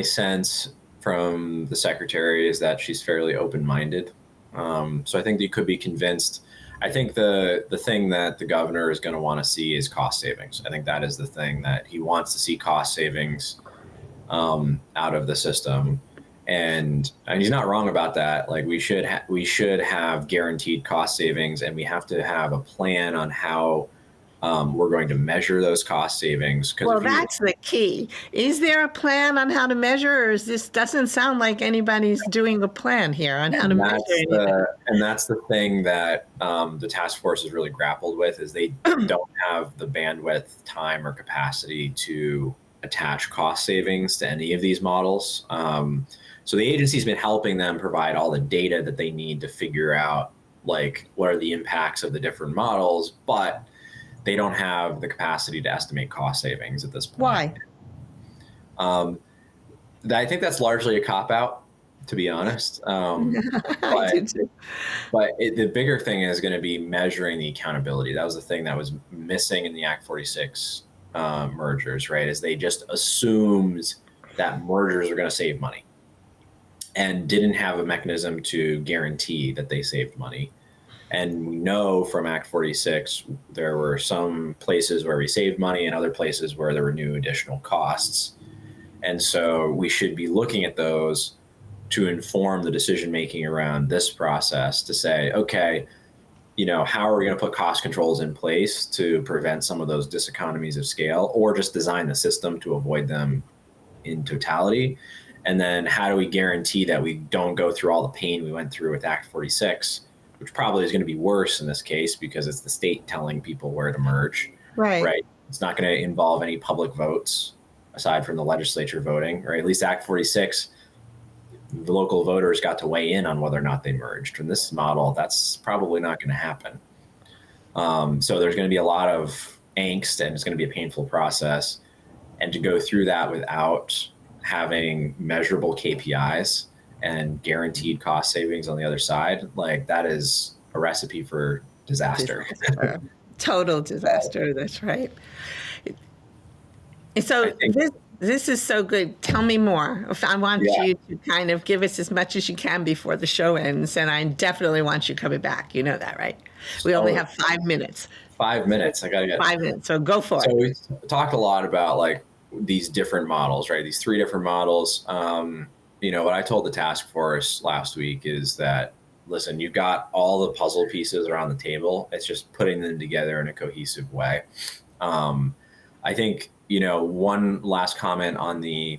B: sense from the secretary is that she's fairly open-minded. So I think they could be convinced. I think the thing that the governor is going to want to see is cost savings. I think that is the thing that he wants to see, cost savings out of the system. And he's not wrong about that. Like, we should have guaranteed cost savings, and we have to have a plan on how we're going to measure those cost savings.
A: Well, that's the key. Is there a plan on how to measure, or is this doesn't sound like anybody's doing a plan here on how to measure anything?
B: And that's the thing that the task force has really grappled with, is they don't have the bandwidth, time, or capacity to attach cost savings to any of these models. So the agency's been helping them provide all the data that they need to figure out, like, what are the impacts of the different models, but they don't have the capacity to estimate cost savings at this point.
A: Why?
B: I think that's largely a cop-out, to be honest.
A: I did too.
B: But the bigger thing is going to be measuring the accountability. That was the thing that was missing in the Act 46 mergers, right? Is they just assumed that mergers are going to save money and didn't have a mechanism to guarantee that they saved money. And we know from Act 46, there were some places where we saved money and other places where there were new additional costs. And so we should be looking at those to inform the decision-making around this process, to say, okay, how are we going to put cost controls in place to prevent some of those diseconomies of scale, or just design the system to avoid them in totality? And then how do we guarantee that we don't go through all the pain we went through with Act 46 which probably is going to be worse in this case because it's the state telling people where to merge,
A: Right.
B: right? It's not going to involve any public votes aside from the legislature voting, right? At least Act 46, the local voters got to weigh in on whether or not they merged. In this model, that's probably not going to happen. So there's going to be a lot of angst, and it's going to be a painful process. And to go through that without having measurable KPIs and guaranteed cost savings on the other side, like that is a recipe for disaster.
A: Total disaster. That's right. So this is so good. Tell me more. If I want you to kind of give us as much as you can before the show ends, and I definitely want you coming back. You know that, right? We only have 5 minutes.
B: 5 minutes. I got to get
A: 5 minutes. So go for it.
B: So we talked a lot about like these different models, right? These 3 different models. What I told the task force last week is that, listen, you've got all the puzzle pieces around the table. It's just putting them together in a cohesive way. I think, one last comment on the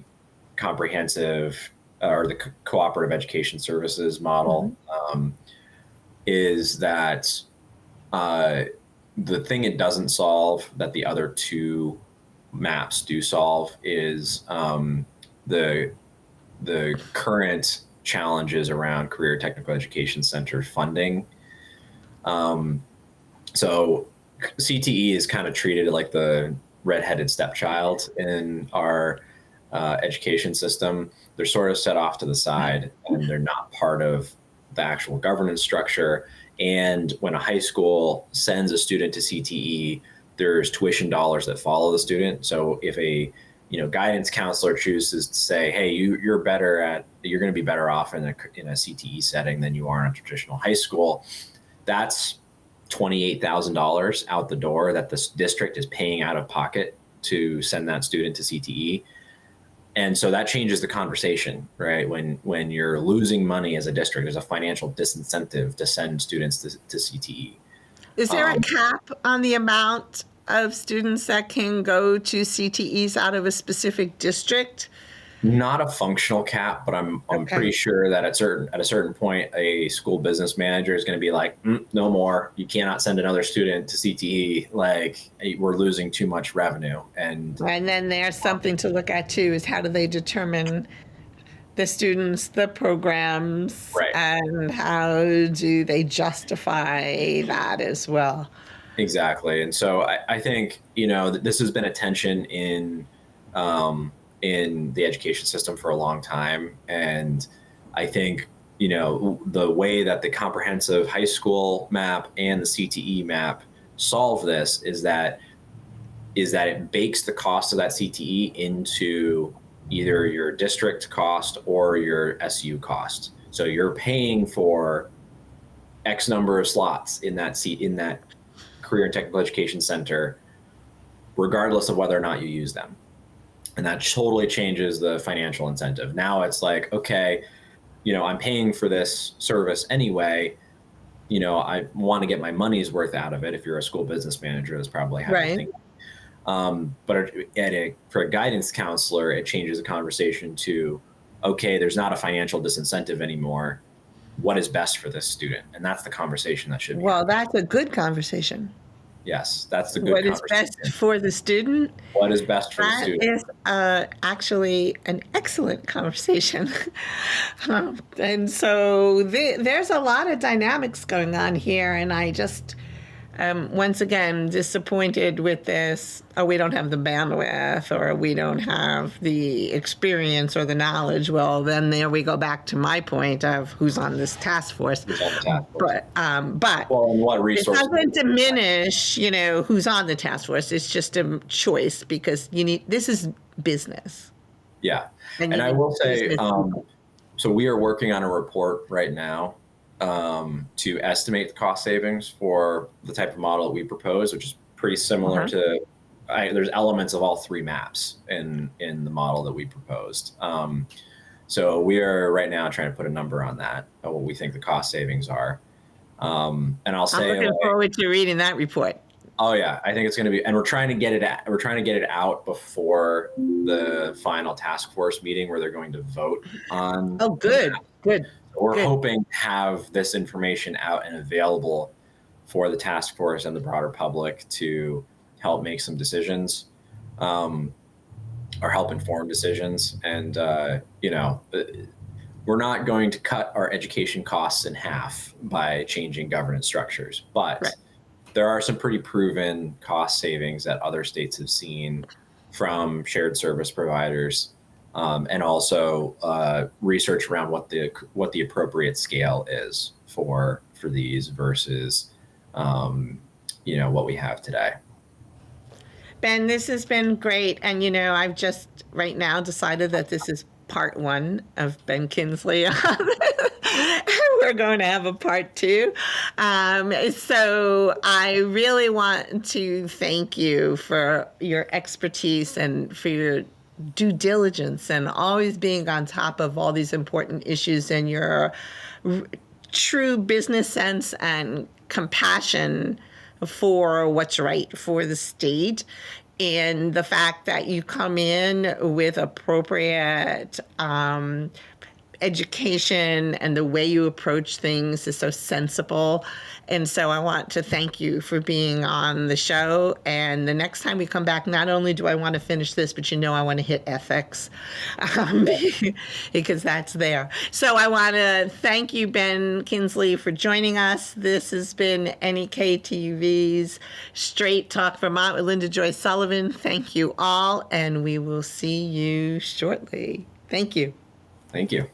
B: comprehensive or the cooperative education services model is that the thing it doesn't solve that the other 2 maps do solve is the current challenges around career technical education center funding. So CTE is kind of treated like the redheaded stepchild in our education system. They're sort of set off to the side, and they're not part of the actual governance structure. And when a high school sends a student to CTE, there's tuition dollars that follow the student. So if a guidance counselor chooses to say, hey, you're going to be better off in a CTE setting than you are in a traditional high school, that's $28,000 out the door that the district is paying out of pocket to send that student to CTE. And so that changes the conversation, right? When you're losing money as a district, there's a financial disincentive to send students to CTE.
A: Is there a cap on the amount of students that can go to CTEs out of a specific district?
B: Not a functional cap, but I'm pretty sure that at a certain point, a school business manager is going to be like, no more. You cannot send another student to CTE. Like, we're losing too much revenue. And
A: then there's something to look at too, is how do they determine the students, the programs,
B: right,
A: and how do they justify that as well?
B: Exactly. And so I think, this has been a tension in the education system for a long time. And I think, the way that the comprehensive high school map and the CTE map solve this is that it bakes the cost of that CTE into either your district cost or your SU cost. So you're paying for X number of slots in that career and technical education center, regardless of whether or not you use them. And that totally changes the financial incentive. Now it's like, okay, I'm paying for this service anyway. I want to get my money's worth out of it. If you're a school business manager, that's probably how you think. But for a guidance counselor, it changes the conversation to, okay, there's not a financial disincentive anymore. What is best for this student? And that's the conversation that should be.
A: Well, that's a good conversation.
B: Yes, that's the good conversation.
A: What is best for the student?
B: What is best for the student?
A: That is actually an excellent conversation. And so there's a lot of dynamics going on here. And I just, once again, disappointed with this, we don't have the bandwidth, or we don't have the experience or the knowledge. Well, then there we go back to my point of who's on this task force. But and what resources? It doesn't diminish, who's on the task force. It's just a choice, because this is business.
B: Yeah. And I will say, so we are working on a report right now to estimate the cost savings for the type of model that we propose, which is pretty similar to, there's elements of all 3 maps in the model that we proposed. So we are right now trying to put a number on that, of what we think the cost savings are. And I'll say,
A: I'm looking forward to reading that report.
B: Oh yeah, I think it's going to be, and we're trying to get it out before the final task force meeting, where they're going to vote on.
A: Oh, good.
B: We're
A: Good.
B: hoping to have this information out and available for the task force and the broader public to help make some decisions, or help inform decisions. And, we're not going to cut our education costs in half by changing governance structures, but
A: Right.
B: there are some pretty proven cost savings that other states have seen from shared service providers, and also research around what the appropriate scale is for these versus what we have today.
A: Ben, this has been great. And, I've just right now decided that this is part one of Ben Kinsley. We're going to have a part two. So I really want to thank you for your expertise and for your due diligence and always being on top of all these important issues and your true business sense and compassion for what's right for the state, and the fact that you come in with appropriate education, and the way you approach things is so sensible. And so I want to thank you for being on the show. And the next time we come back, not only do I want to finish this, but I want to hit ethics, because that's there. So I want to thank you, Ben Kinsley, for joining us. This has been NEK-TV's Straight Talk Vermont with Linda Joy Sullivan. Thank you all, and we will see you shortly. Thank you.
B: Thank you.